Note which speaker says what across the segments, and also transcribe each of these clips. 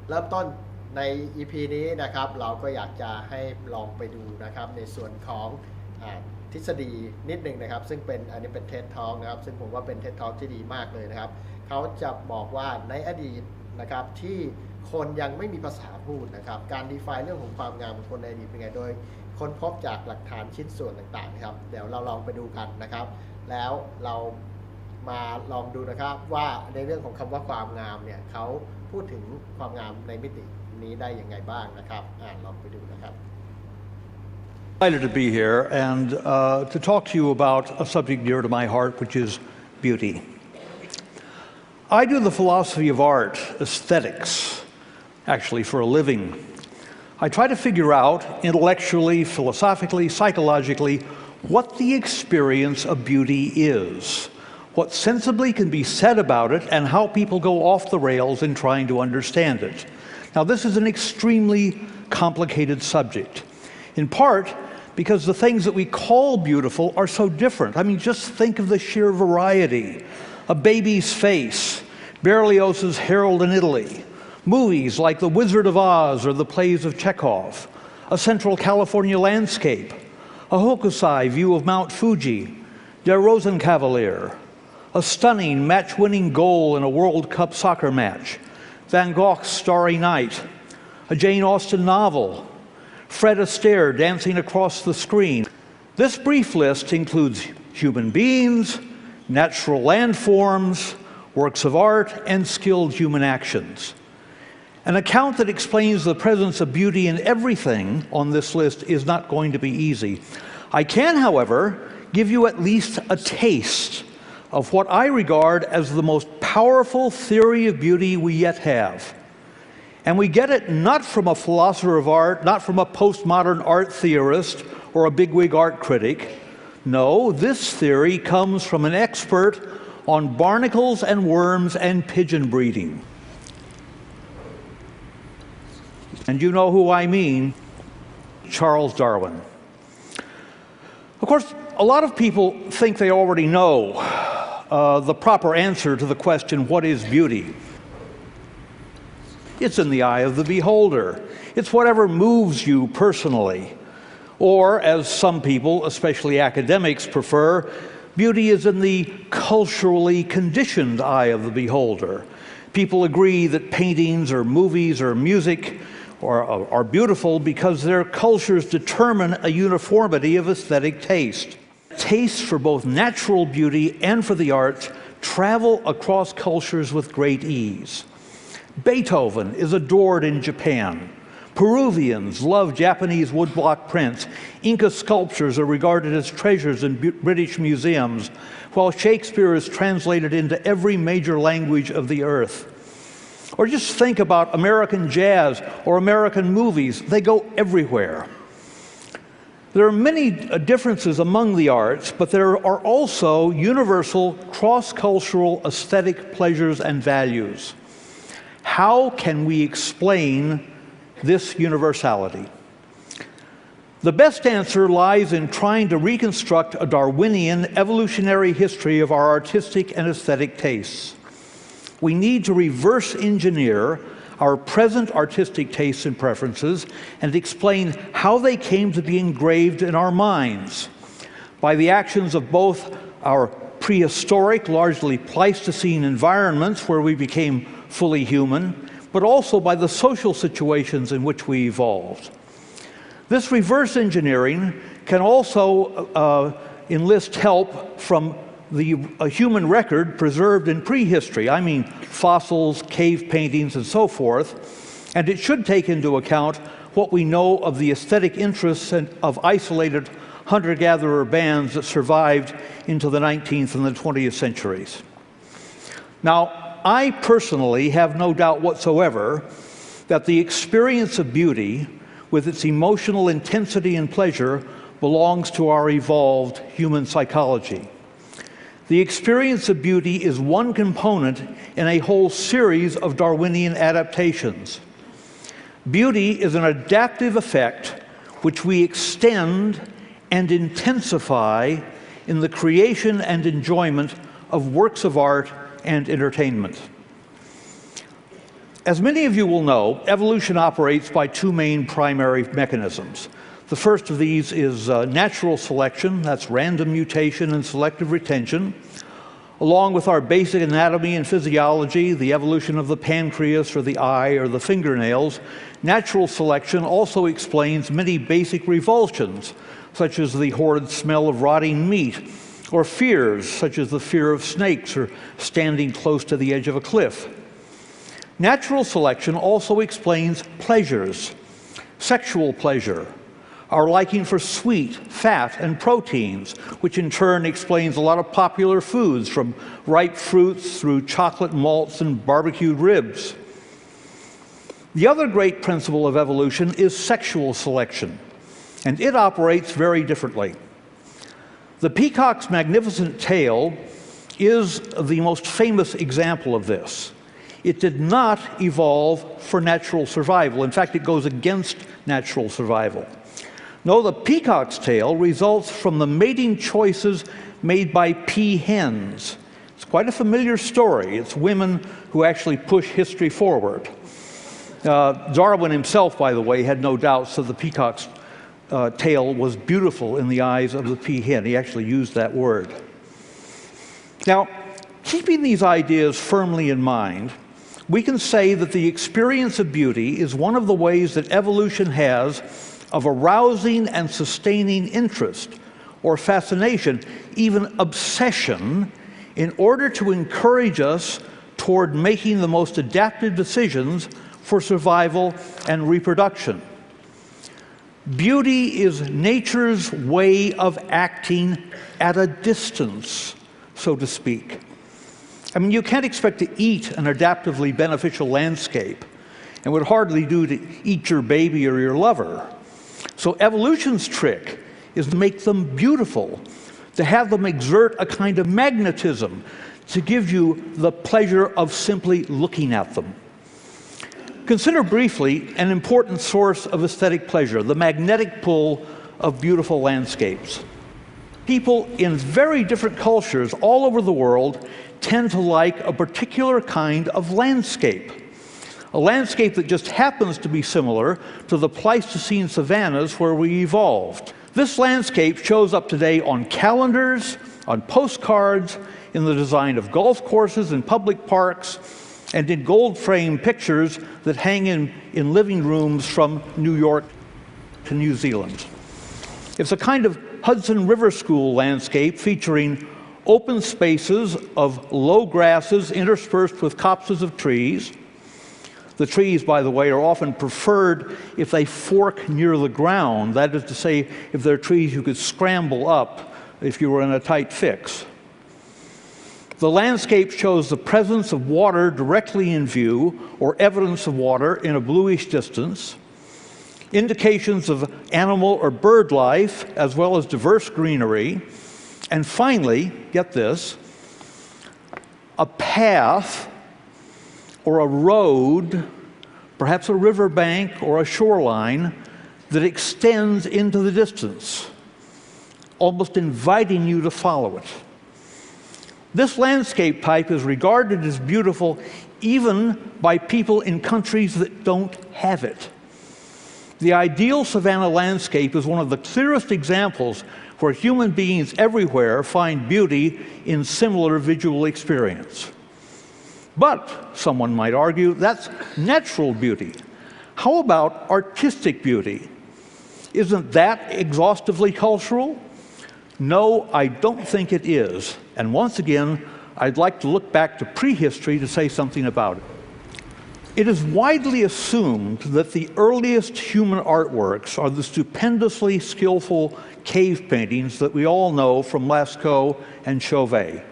Speaker 1: เริ่มต้นใน EP นี้นะครับเราก็อยากจะให้ลองไปดูนะครับในส่วนของทฤษฎีนิดหนึ่งนะครับซึ่งเป็นอันนี้เป็น TED Talk นะครับซึ่งผมว่าเป็น TED Talk ที่ดีมากเลยนะครับเขาจะบอกว่าในอดีตนะครับที่คนยังไม่มีภาษาพูดนะครับการ define เรื่องของความงามของคนในอดีตเป็นไงโดยค้นพบจากหลักฐานชิ้นส่วนต่างๆนะครับเดี๋ยวเราลองไปดูกันนะครับแล้วเรามาลองดูนะครับว่าในเรื่องของคำว่าความงามเนี่ยเขาพูดถึงความงามในมิตินี้ได้ยังไงบ้างนะครับลองไปดูนะครับ
Speaker 2: Delighted to be here and to talk to you about a subject dear to my heart, which is beauty. I do the philosophy of art, aesthetics, actually for a living. I try to figure out intellectually, philosophically, psychologically, what the experience of beauty is, what sensibly can be said about it, and how people go off the rails in trying to understand it. Now, this is an extremely complicated subject, in part because the things that we call beautiful are so different. I mean, just think of the sheer variety. A baby's face, Berlioz's Harold in Italy, movies like The Wizard of Oz or the plays of Chekhov, a Central California landscape, a Hokusai view of Mount Fuji, Der Rosenkavalier, a stunning match-winning goal in a World Cup soccer match, Van Gogh's Starry Night, a Jane Austen novel, Fred Astaire dancing across the screen. This brief list includes human beings, natural landforms, works of art, and skilled human actions. An account that explains the presence of beauty in everything on this list is not going to be easy. I can, however, give you at least a taste of what I regard as the most powerful theory of beauty we yet have. And we get it not from a philosopher of art, not from a postmodern art theorist or a bigwig art critic. No, this theory comes from an expert on barnacles and worms and pigeon breeding. And you know who I mean, Charles Darwin. Of course, a lot of people think they already know the proper answer to the question, what is beauty? It's in the eye of the beholder. It's whatever moves you personally. Or, as some people, especially academics, prefer, beauty is in the culturally conditioned eye of the beholder. People agree that paintings or movies or music are beautiful because their cultures determine a uniformity of aesthetic taste. Tastes for both natural beauty and for the arts travel across cultures with great ease. Beethoven is adored in Japan. Peruvians love Japanese woodblock prints. Inca sculptures are regarded as treasures in British museums, while Shakespeare is translated into every major language of the earth. Or just think about American jazz or American movies. They go everywhere. There are many differences among the arts, but there are also universal cross-cultural aesthetic pleasures and values. How can we explain this universality? The best answer lies in trying to reconstruct a Darwinian evolutionary history of our artistic and aesthetic tastes. We need to reverse engineer our present artistic tastes and preferences and explain how they came to be engraved in our minds by the actions of both our prehistoric, largely Pleistocene environments where we became fully human, but also by the social situations in which we evolved. This reverse engineering can also enlist help from the human record preserved in prehistory. I mean fossils, cave paintings, and so forth. And it should take into account what we know of the aesthetic interests of isolated hunter-gatherer bands that survived into the 19th and the 20th centuries. Now, I personally have no doubt whatsoever that the experience of beauty, with its emotional intensity and pleasure, belongs to our evolved human psychology. The experience of beauty is one component in a whole series of Darwinian adaptations. Beauty is an adaptive effect which we extend and intensify in the creation and enjoyment of works of art and entertainment. As many of you will know, evolution operates by two main primary mechanisms. The first of these is natural selection, that's random mutation and selective retention. Along with our basic anatomy and physiology, the evolution of the pancreas or the eye or the fingernails, natural selection also explains many basic revulsions, such as the horrid smell of rotting meat, or fears, such as the fear of snakes or standing close to the edge of a cliff. Natural selection also explains pleasures, sexual pleasure, our liking for sweet, fat, and proteins, which in turn explains a lot of popular foods, from ripe fruits through chocolate malts and barbecued ribs. The other great principle of evolution is sexual selection, and it operates very differently. The peacock's magnificent tail is the most famous example of this. It did not evolve for natural survival. In fact, it goes against natural survival. No, the peacock's tail results from the mating choices made by peahens. It's quite a familiar story. It's women who actually push history forward. Darwin himself, by the way, had no doubts that the peacock's tail was beautiful in the eyes of the peahen. He actually used that word. Now, keeping these ideas firmly in mind, we can say that the experience of beauty is one of the ways that evolution has of arousing and sustaining interest or fascination, even obsession, in order to encourage us toward making the most adaptive decisions for survival and reproduction. Beauty is nature's way of acting at a distance, so to speak. I mean, you can't expect to eat an adaptively beneficial landscape, and would hardly do to eat your baby or your lover. So evolution's trick is to make them beautiful, to have them exert a kind of magnetism, to give you the pleasure of simply looking at them. Consider briefly an important source of aesthetic pleasure, the magnetic pull of beautiful landscapes. People in very different cultures all over the world tend to like a particular kind of landscape. A landscape that just happens to be similar to the Pleistocene savannas where we evolved. This landscape shows up today on calendars, on postcards, in the design of golf courses and public parks, and in gold-framed pictures that hang in living rooms from New York to New Zealand. It's a kind of Hudson River School landscape featuring open spaces of low grasses interspersed with copses of trees. The trees, by the way, are often preferred if they fork near the ground. That is to say, if they're trees you could scramble up if you were in a tight fix. The landscape shows the presence of water directly in view, or evidence of water in a bluish distance, indications of animal or bird life, as well as diverse greenery, and finally, get this, a path or a road, perhaps a riverbank or a shoreline, that extends into the distance, almost inviting you to follow it. This landscape type is regarded as beautiful even by people in countries that don't have it. The ideal savanna landscape is one of the clearest examples where human beings everywhere find beauty in similar visual experience. But, someone might argue, that's natural beauty. How about artistic beauty? Isn't that exhaustively cultural? No, I don't think it is. And once again, I'd like to look back to prehistory to say something about it. It is widely assumed that the earliest human artworks are the stupendously skillful cave paintings that we all know from Lascaux and Chauvet.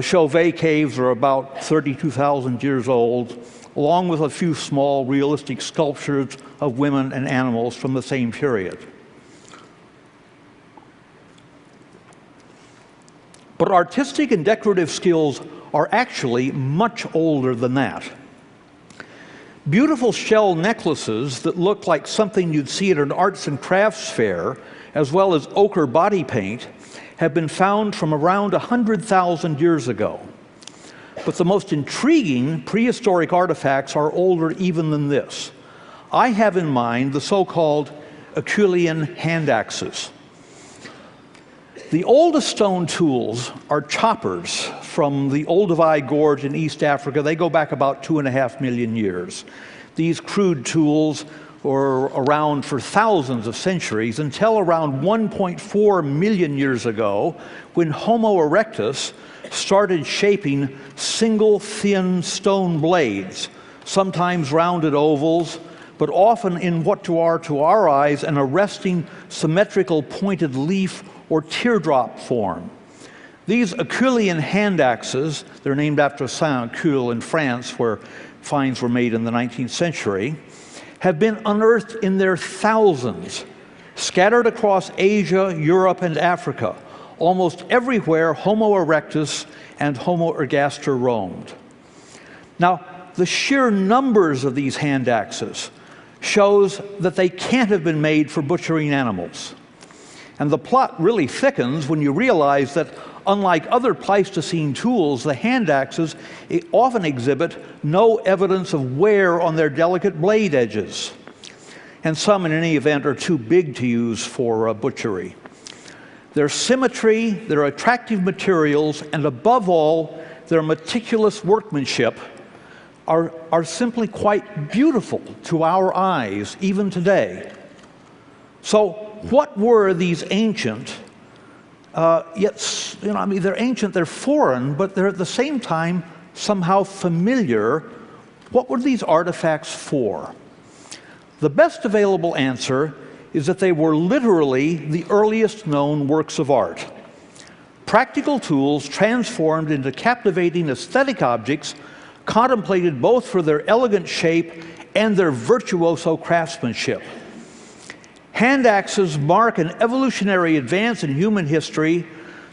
Speaker 2: Chauvet caves are about 32,000 years old, along with a few small realistic sculptures of women and animals from the same period. But artistic and decorative skills are actually much older than that. Beautiful shell necklaces that look like something you'd see at an arts and crafts fair, as well as ochre body paint, have been found from around 100,000 years ago. But the most intriguing prehistoric artifacts are older even than this. I have in mind the so-called Acheulean hand axes. The oldest stone tools are choppers from the Olduvai Gorge in East Africa. They go back about 2.5 million years. These crude tools were around for thousands of centuries until around 1.4 million years ago, when Homo erectus started shaping single thin stone blades, sometimes rounded ovals, but often in what to our eyes, an arresting symmetrical pointed leaf or teardrop form. These Acheulean hand axes, they're named after Saint-Achille in France, where finds were made in the 19th century, have been unearthed in their thousands, scattered across Asia, Europe, and Africa, almost everywhere Homo erectus and Homo ergaster roamed. Now, the sheer numbers of these hand axes shows that they can't have been made for butchering animals. And the plot really thickens when you realize that, unlike other Pleistocene tools, the hand axes often exhibit no evidence of wear on their delicate blade edges. And some, in any event, are too big to use for butchery. Their symmetry, their attractive materials, and above all, their meticulous workmanship are simply quite beautiful to our eyes, even today. So, what were these ancient, they're ancient, they're foreign, but they're at the same time somehow familiar. What were these artifacts for? The best available answer is that they were literally the earliest known works of art. Practical tools transformed into captivating aesthetic objects, contemplated both for their elegant shape and their virtuoso craftsmanship. Hand axes mark an evolutionary advance in human history,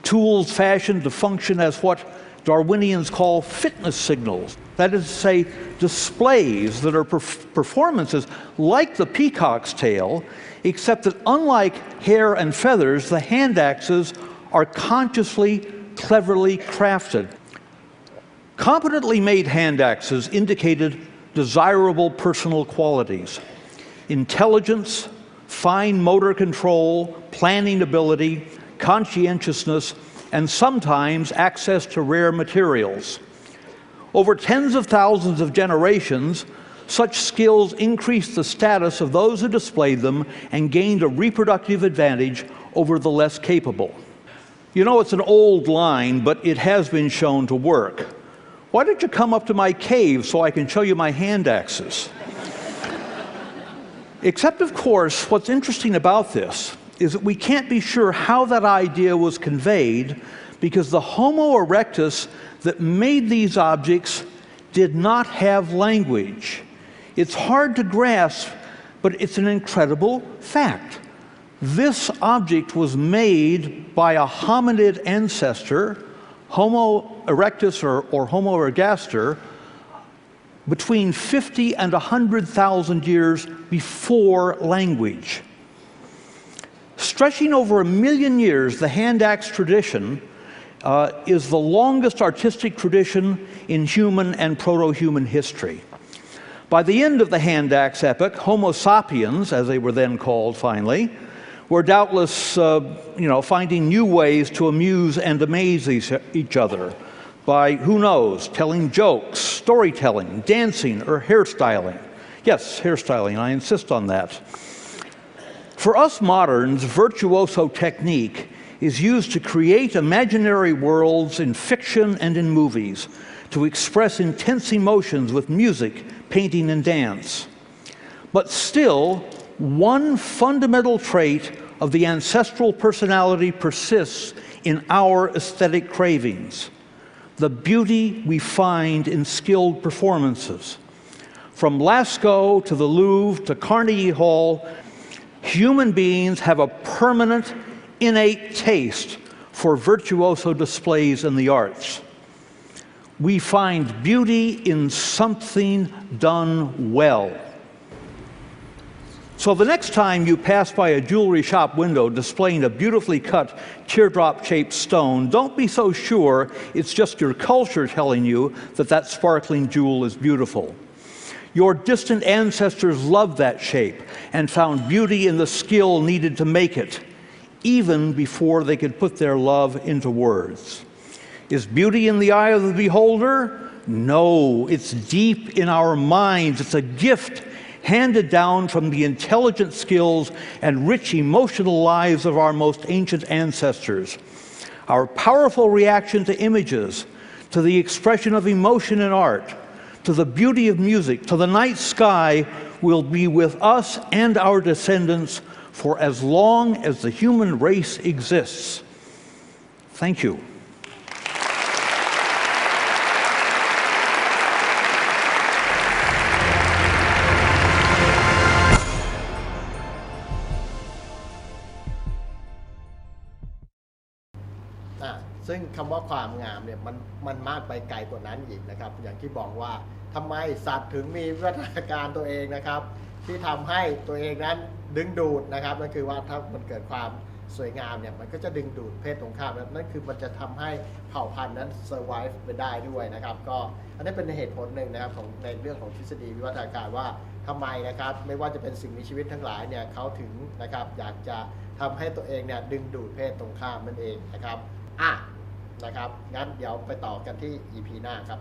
Speaker 2: tools fashioned to function as what Darwinians call fitness signals. That is to say, displays that are performances like the peacock's tail, except that unlike hair and feathers, the hand axes are consciously, cleverly crafted. Competently made hand axes indicated desirable personal qualities: intelligence, fine motor control, planning ability, conscientiousness, and sometimes access to rare materials. Over tens of thousands of generations, such skills increased the status of those who displayed them and gained a reproductive advantage over the less capable. You know, it's an old line, but it has been shown to work. Why don't you come up to my cave so I can show you my hand axes? Except, of course, what's interesting about this is that we can't be sure how that idea was conveyed, because the Homo erectus that made these objects did not have language. It's hard to grasp, but it's an incredible fact. This object was made by a hominid ancestor, Homo erectus or Homo ergaster, between 50 and 100,000 years before language. Stretching over 1 million years, the hand axe tradition is the longest artistic tradition in human and proto-human history. By the end of the hand axe epoch, Homo sapiens, as they were then called finally, were doubtless finding new ways to amuse and amaze each other by, who knows, telling jokes, storytelling, dancing, or hairstyling. Yes, hairstyling, I insist on that. For us moderns, virtuoso technique is used to create imaginary worlds in fiction and in movies, to express intense emotions with music, painting, and dance. But still, one fundamental trait of the ancestral personality persists in our aesthetic cravings: the beauty we find in skilled performances. From Lascaux to the Louvre to Carnegie Hall, human beings have a permanent, innate taste for virtuoso displays in the arts. We find beauty in something done well. So the next time you pass by a jewelry shop window displaying a beautifully cut teardrop-shaped stone, don't be so sure it's just your culture telling you that that sparkling jewel is beautiful. Your distant ancestors loved that shape and found beauty in the skill needed to make it, even before they could put their love into words. Is beauty in the eye of the beholder? No, it's deep in our minds. It's a gift handed down from the intelligent skills and rich emotional lives of our most ancient ancestors. Our powerful reaction to images, to the expression of emotion in art, to the beauty of music, to the night sky, will be with us and our descendants for as long as the human race exists. Thank you.
Speaker 1: ซึ่งคำว่าความงามเนี่ยมันมากไปไกลกว่านั้นอีกนะครับอย่างที่บอกว่าทำไมสัตว์ถึงมีวิวัฒนาการตัวเองนะครับที่ทำให้ตัวเองนั้นดึงดูดนะครับนั่นคือว่าถ้ามันเกิดความสวยงามเนี่ยมันก็จะดึงดูดเพศตรงข้ามนั่นคือมันจะทำให้เผ่าพันธุ์นั้น survive ไปได้ด้วยนะครับก็อันนี้เป็นเหตุผลหนึ่งนะครับของในเรื่องของทฤษฎีวิวัฒนาการว่าทำไมนะครับไม่ว่าจะเป็นสิ่งมีชีวิตทั้งหลายเนี่ยเขาถึงนะครับอยากจะทำให้ตัวเองเนี่ยดึงดูดเพศตรงข้ามนั่นเองนะครับนะครับงั้นเดี๋ยวไปต่อกันที่ EP หน้าครับ